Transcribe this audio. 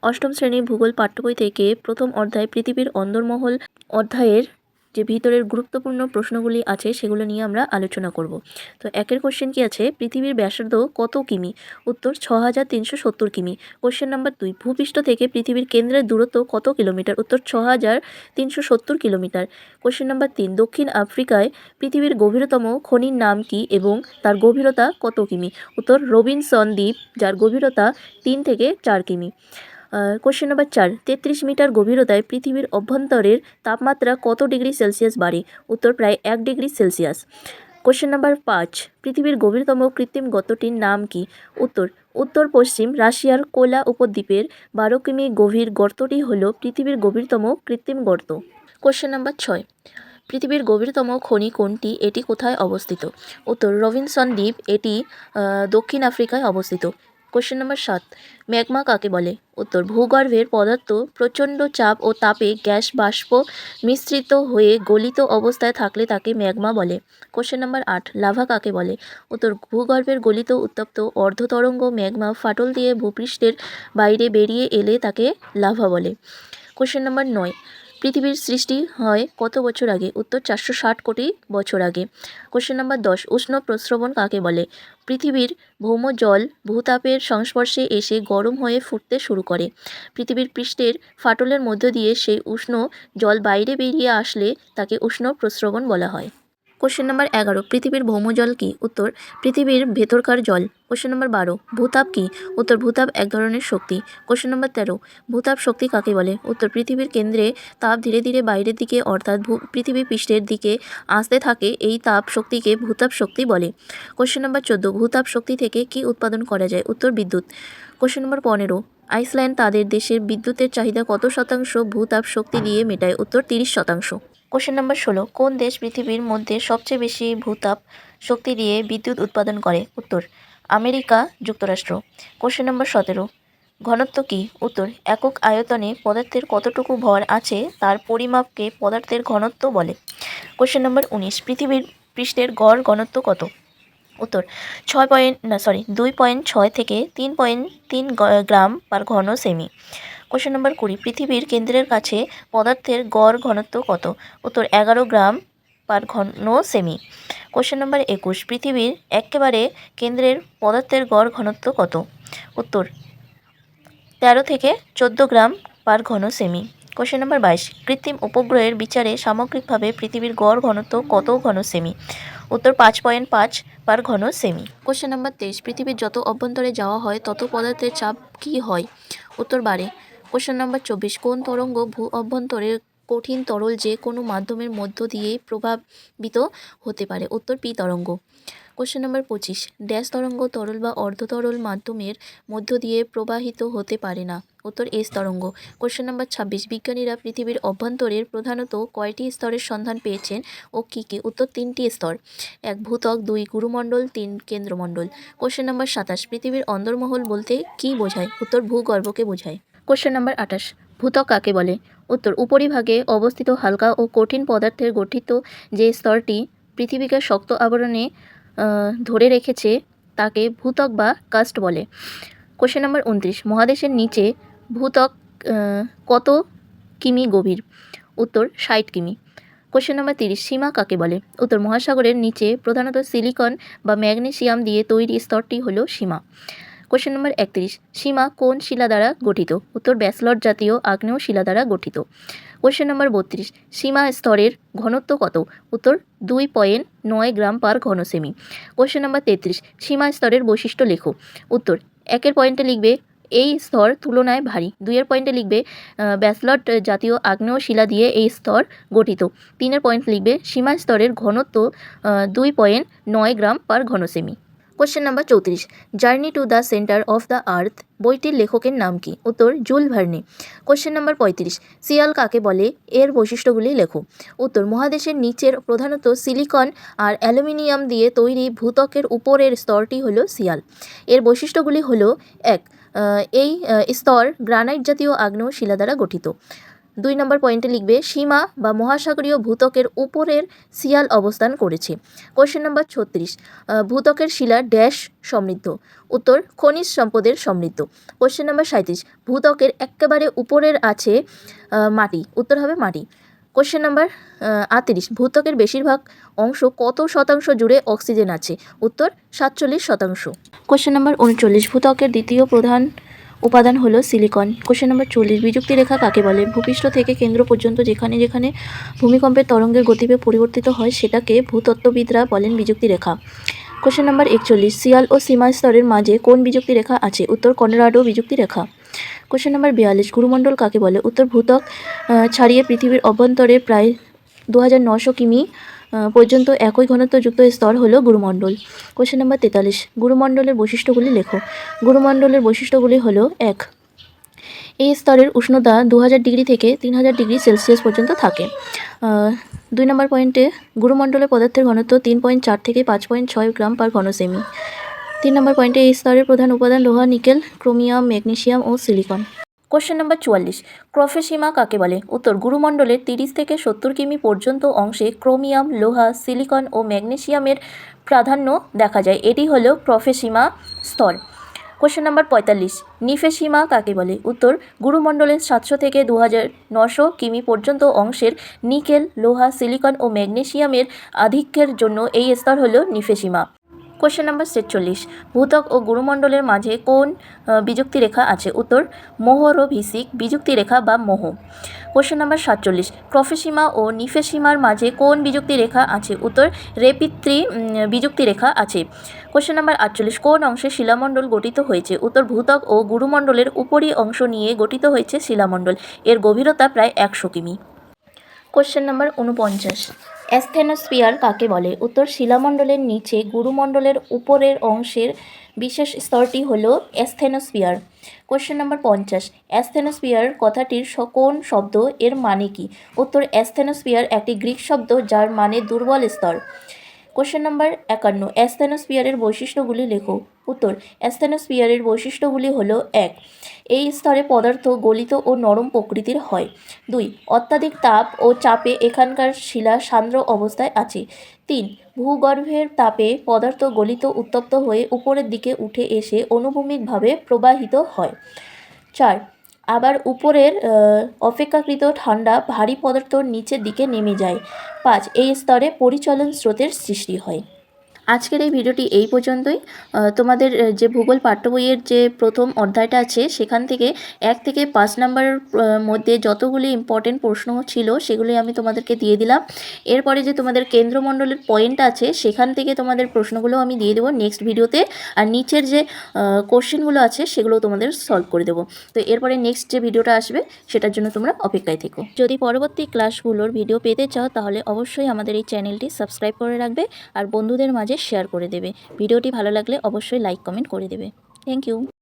অষ্টম শ্রেণীর ভূগোল পাঠ্যবই থেকে প্রথম অধ্যায় পৃথিবীর অন্দরমহল অধ্যায়ের যে ভিতরের গুরুত্বপূর্ণ প্রশ্নগুলি আছে সেগুলো নিয়ে আমরা আলোচনা করব। তো একের কোশ্চেন কি আছে, পৃথিবীর ব্যাসার্ধ কত কিমি? উত্তর 6370 কিমি। কোশ্চেন নাম্বার 2, ভূপৃষ্ঠ থেকে পৃথিবীর কেন্দ্রের দূরত্ব কত কিলোমিটার? উত্তর 6370 কিলোমিটার। কোশ্চেন নাম্বার 3, দক্ষিণ আফ্রিকায় পৃথিবীর গভীরতম খনির নাম কি এবং তার গভীরতা কত কিমি? উত্তর রবিনসন দ্বীপ, যার গভীরতা 3 থেকে 4 কিমি। কোশ্চেন নাম্বার 4, 33 মিটার গভীরতায় পৃথিবীর অভ্যন্তরের তাপমাত্রা কত ডিগ্রি সেলসিয়াস বাড়ে? উত্তর প্রায় 1 ডিগ্রি সেলসিয়াস। কোশ্চেন নাম্বার 5, পৃথিবীর গভীরতম কৃত্রিম গর্তটির নাম কি? উত্তর উত্তর পশ্চিম রাশিয়ার কোলা উপদ্বীপের 12 কিমি গভীর গর্তটি হল পৃথিবীর গভীরতম কৃত্রিম গর্ত। কোশ্চেন নাম্বার 6, পৃথিবীর গভীরতম খনি কোনটি? এটি কোথায় অবস্থিত? উত্তর রবিনসন দ্বীপ, এটি দক্ষিণ আফ্রিকায় অবস্থিত। কোশ্চেন নাম্বার 7, ম্যাগমা কাকে বলে? উত্তর ভূগর্ভের পদার্থ প্রচণ্ড চাপ ও তাপে গ্যাস বাষ্প মিশ্রিত হয়ে গলিত অবস্থায় থাকলে তাকে ম্যাগমা বলে। কোশ্চেন নাম্বার 8, লাভা কাকে বলে? উত্তর ভূগর্ভের গলিত উত্তপ্ত অর্ধতরঙ্গ ম্যাগমা ফাটল দিয়ে ভূপৃষ্ঠের বাইরে বেরিয়ে এলে তাকে লাভা বলে। কোশ্চেন নাম্বার 9, পৃথিবীর সৃষ্টি হয় কত বছর আগে? উত্তর 460 কোটি বছর আগে। কোশ্চেন নাম্বার 10, উষ্ণ প্রস্রবণ কাকে বলে? পৃথিবীর ভৌম জল ভূতাপের সংস্পর্শে এসে গরম হয়ে ফুটতে শুরু করে। পৃথিবীর পৃষ্ঠের ফাটলের মধ্য দিয়ে সেই উষ্ণ জল বাইরে বেরিয়ে আসলে তাকে উষ্ণ প্রস্রবণ বলা হয়। কোশ্চেন নাম্বার 11, পৃথিবীর ভৌমজল কি? উত্তর পৃথিবীর ভেতরকার জল। কোশ্চেন নাম্বার 12, ভূতাপ কি? উত্তর ভূতাপ এক ধরনের শক্তি। কোশ্চেন নাম্বার 13, ভূতাপ শক্তি কাকে বলে? উত্তর পৃথিবীর কেন্দ্রে তাপ ধীরে ধীরে বাইরের দিকে অর্থাৎ পৃথিবী পৃষ্ঠের দিকে আসতে থাকে, এই তাপ শক্তিকে ভূতাপ শক্তি বলে। কোশ্চেন নাম্বার 14, ভূতাপ শক্তি থেকে কি উৎপাদন করা যায়? উত্তর বিদ্যুৎ। কোশ্চেন নাম্বার 15, আইসল্যান্ড তাদের দেশের বিদ্যুতের চাহিদা কত শতাংশ ভূতাপ শক্তি দিয়ে মেটায়? উত্তর 30%। কোশ্চেন নাম্বার 16, কোন দেশ পৃথিবীর মধ্যে সবচেয়ে বেশি ভূতাপ শক্তি দিয়ে বিদ্যুৎ উৎপাদন করে? উত্তর আমেরিকা যুক্তরাষ্ট্র। কোশ্চেন নাম্বার 17, ঘনত্ব কি? উত্তর একক আয়তনে পদার্থের কতটুকু ভর আছে তার পরিমাপকে পদার্থের ঘনত্ব বলে। কোশ্চেন নাম্বার 19, পৃথিবীর পৃষ্ঠের গড় ঘনত্ব কত? উত্তর 2.6 থেকে 3.3 গ্রাম পার ঘন সেমি। কোশ্চেন নাম্বার 20, পৃথিবীর কেন্দ্রের কাছে পদার্থের গড় ঘনত্ব কত? উত্তর 11 গ্রাম পার ঘন সেমি। কোশ্চেন নাম্বার 21, পৃথিবীর একেবারে কেন্দ্রের পদার্থের গড় ঘনত্ব কত? উত্তর 13 থেকে 14 গ্রাম পার ঘন সেমি। কোশ্চেন নাম্বার 22, কৃত্রিম উপগ্রহের বিচারে সামগ্রিকভাবে পৃথিবীর গড় ঘনত্ব কত ঘন সেমি? উত্তর 5.5 পার ঘন সেমি। কোশ্চেন নাম্বার 23, পৃথিবীর যত অভ্যন্তরে যাওয়া হয় তত পদার্থের চাপ কি হয়? উত্তর বাড়ে। কোশ্চেন নাম্বার 24, কোন তরঙ্গ ভূ অভ্যন্তরে কঠিন তরল যে কোনো মাধ্যমের মধ্য দিয়ে প্রভাবিত হতে পারে? উত্তর পি তরঙ্গ। কোশ্চেন নাম্বার 25, ড্যাশ তরঙ্গ তরল বা অর্ধতরল মাধ্যমের মধ্য দিয়ে প্রবাহিত হতে পারে না? উত্তর এস তরঙ্গ। কোশ্চেন নাম্বার 26, বিজ্ঞানীরা পৃথিবীর অভ্যন্তরের প্রধানত কয়টি স্তরের সন্ধান পেয়েছেন ও কী কী? উত্তর 3টি স্তর, 1 ভূত্বক, 2 গুরুমণ্ডল, 3 কেন্দ্রমণ্ডল। কোশ্চেন নাম্বার 27, পৃথিবীর অন্দরমহল বলতে কী বোঝায়? উত্তর ভূগর্ভকে বোঝায়। কোশ্চেন নাম্বার 28, ভূত্বক কাকে বলে? উত্তর উপরিভাগে অবস্থিত হালকা ও কঠিন পদার্থের গঠিত যে স্তরটি পৃথিবীকে শক্ত আবরণে ধরে রেখেছে তাকে ভূত্বক বা কাস্ট বলে। কোশ্চেন নাম্বার 29, মহাদেশের নিচে ভূত্বক কত কিমি গভীর? উত্তর 60 কিমি। কোশ্চেন নাম্বার 30, সীমা কাকে বলে? উত্তর মহাসাগরের নিচে প্রধানত সিলিকন বা ম্যাগনেসিয়াম দিয়ে তৈরি স্তরটি হলো সীমা। কোশ্চেন নাম্বার 31, সীমা কোন শিলা দ্বারা গঠিত? উত্তর ব্যাসল্ট জাতীয় আগ্নেয় শিলা দ্বারা গঠিত। কোশ্চেন নাম্বার 32, সীমা স্তরের ঘনত্ব কত? উত্তর 2.9 গ্রাম পার ঘন সেমি। কোশ্চেন নাম্বার 33, সীমা স্তরের বৈশিষ্ট্য লেখো। উত্তর 1 পয়েন্টে লিখবে এই স্তর তুলনায় ভারী, 2 পয়েন্টে লিখবে ব্যাসল্ট জাতীয় আগ্নেয় শিলা দিয়ে এই স্তর গঠিত, 3 পয়েন্ট লিখবে সীমা স্তরের ঘনত্ব 2.9 গ্রাম পার ঘন semi. Question number 34, journey to the centre of the earth বইটির লেখকের নাম কি? উত্তর জুল ভার্নে। কোশ্চেন নাম্বার 35, শিয়াল কাকে বলে? এর বৈশিষ্ট্যগুলি লেখো। উত্তর মহাদেশের নিচের প্রধানত সিলিকন আর অ্যালুমিনিয়াম দিয়ে তৈরি ভূত্বকের উপরের স্তরটি হলো শিয়াল। এর বৈশিষ্ট্যগুলি হলো 1, এই স্তর গ্রানাইট জাতীয় আগ্নেয় শিলা দ্বারা গঠিত। 2 নম্বর পয়েন্টে লিখবে সীমা বা মহাসাগরীয় ভূত্বকের উপরের শিয়াল অবস্থান করেছে। কোশ্চেন নাম্বার 36, ভূত্বকের শিলা ড্যাশ সমৃদ্ধ। উত্তর খনিজ সম্পদের সমৃদ্ধ। কোশ্চেন নাম্বার 37, ভূত্বকের একেবারে উপরের আছে মাটি। উত্তর হবে মাটি। কোশ্চেন নাম্বার 38, ভূত্বকের বেশিরভাগ অংশ কত শতাংশ জুড়ে অক্সিজেন আছে? উত্তর 47%। কোশ্চেন নাম্বার 39, ভূত্বকের দ্বিতীয় প্রধান উপাদান হলো সিলিকন। কোশ্চেন নাম্বার 40, বিযুক্তি রেখা কাকে বলে? ভূপৃষ্ঠ থেকে কেন্দ্র পর্যন্ত যেখানে যেখানে ভূমিকম্পের তরঙ্গের গতিবেগ পরিবর্তিত হয় সেটাকে ভূতত্ত্ববিদরা বলেন বিযুক্তি রেখা। কোশ্চেন নাম্বার 41, শিয়াল ও সীমা স্তরের মাঝে কোন বিযুক্তি রেখা আছে? উত্তর কলোরাডো বিযুক্তি রেখা। কোশ্চেন নাম্বার 42, গুরুমণ্ডল কাকে বলে? উত্তর ভূত্বক ছাড়িয়ে পৃথিবীর অভ্যন্তরে প্রায় 2900 কিমি পর্যন্ত একই ঘনত্বযুক্ত স্তর হলো গুরুমণ্ডল। কোশ্চেন নাম্বার 43, গুরুমণ্ডলের বৈশিষ্ট্যগুলি লেখো। গুরুমণ্ডলের বৈশিষ্ট্যগুলি হলো 1, এই স্তরের উষ্ণতা 2000 ডিগ্রি থেকে 3000 ডিগ্রি সেলসিয়াস পর্যন্ত থাকে। 2 নম্বর পয়েন্টে গুরুমণ্ডলের পদার্থের ঘনত্ব 3.4 থেকে 5.6 গ্রাম পার ঘন সেমি। 3 নম্বর পয়েন্টে এই স্তরের প্রধান উপাদান লোহা, নিকেল, ক্রোমিয়াম, ম্যাগনেসিয়াম ও সিলিকন। কোশ্চেন নাম্বার 44, ক্রফে সীমা কাকে বলে? উত্তর গুরুমণ্ডলের 30 থেকে 70 কিমি পর্যন্ত অংশে ক্রোমিয়াম, লোহা, সিলিকন ও ম্যাগনেসিয়ামের প্রাধান্য দেখা যায়। এটি হলো ক্রফে সীমা স্তর। কোশ্চেন নাম্বার 45, নিফে সীমা কাকে বলে? উত্তর গুরুমণ্ডলের 700 থেকে 2900 কিমি পর্যন্ত অংশের নিকেল, লোহা, সিলিকন ও ম্যাগনেসিয়ামের আধিক্যের জন্য এই স্তর হলো নিফে সীমা। কোশ্চেন নাম্বার 46, ভূত্বক ও গুরুমণ্ডলের মাঝে কোন বিযুক্তি রেখা আছে? উত্তর মোহরভিসিক বিযুক্তি রেখা বা মোহ। কোশ্চেন নাম্বার 47, ক্রফে সীমা ও নিফে সীমার মাঝে কোন বিযুক্তি রেখা আছে? উত্তর রেপিত্রি বিযুক্তি রেখা আছে। কোশ্চেন নাম্বার 48, কোন অংশে শিলামণ্ডল গঠিত হয়েছে? উত্তর ভূত্বক ও গুরুমণ্ডলের উপরি অংশ নিয়ে গঠিত হয়েছে শিলামণ্ডল। এর গভীরতা প্রায় 100 কিমি। কোশ্চেন নাম্বার 49, অ্যাসথেনোস্ফিয়ার কাকে বলে? উত্তর শিলামণ্ডলের নিচে গুরুমণ্ডলের উপরের অংশের বিশেষ স্তরটি হলো অ্যাসথেনোস্ফিয়ার। কোশ্চেন নাম্বার 50, অ্যাসথেনোস্ফিয়ার কথাটির কোন শব্দ, এর মানে কি? উত্তর অ্যাসথেনোস্ফিয়ার একটি গ্রিক শব্দ যার মানে দুর্বল স্তর। কোশ্চেন নাম্বার 51, অ্যাসথেনোস্ফিয়ারের বৈশিষ্ট্যগুলি লেখো। উত্তর অ্যাসথেনোস্ফিয়ারের বৈশিষ্ট্যগুলি হলো 1, এই স্তরে পদার্থ গলিত ও নরম প্রকৃতির হয়। 2, অত্যাধিক তাপ ও চাপে এখানকার শিলা সান্দ্র অবস্থায় আছে। 3, ভূগর্ভের তাপে পদার্থ গলিত উত্তপ্ত হয়ে উপরের দিকে উঠে এসে অনুভূমিকভাবে প্রবাহিত হয়। 4, আবার উপরের অপেক্ষাকৃত ঠান্ডা ভারী পদার্থ নিচের দিকে নেমে যায়। 5, এই স্তরে পরিচলন স্রোতের সৃষ্টি হয়। আজকের এই ভিডিওটি এই পর্যন্তই। তোমাদের যে ভূগোল পাঠ্য বইয়ের যে প্রথম অধ্যায়টা আছে সেখান থেকে 1 থেকে 5 নম্বরের মধ্যে যতগুলি ইম্পর্টেন্ট প্রশ্ন ছিল সেগুলি আমি তোমাদেরকে দিয়ে দিলাম। এরপরে যে তোমাদের কেন্দ্রমণ্ডলের পয়েন্ট আছে সেখান থেকে তোমাদের প্রশ্নগুলো আমি দিয়ে দেবো নেক্সট ভিডিওতে, আর নিচের যে কোশ্চেনগুলো আছে সেগুলো তোমাদের সলভ করে দেবো। তো এরপরে নেক্সট যে ভিডিওটা আসবে সেটার জন্য তোমরা অপেক্ষায় থেকো। যদি পরবর্তী ক্লাসগুলোর ভিডিও পেতে চাও তাহলে অবশ্যই আমাদের এই চ্যানেলটি সাবস্ক্রাইব করে রাখবে আর বন্ধুদের মাঝে শেয়ার করে দেবে। ভিডিওটি ভালো লাগলে অবশ্যই লাইক কমেন্ট করে দেবে। Thank you.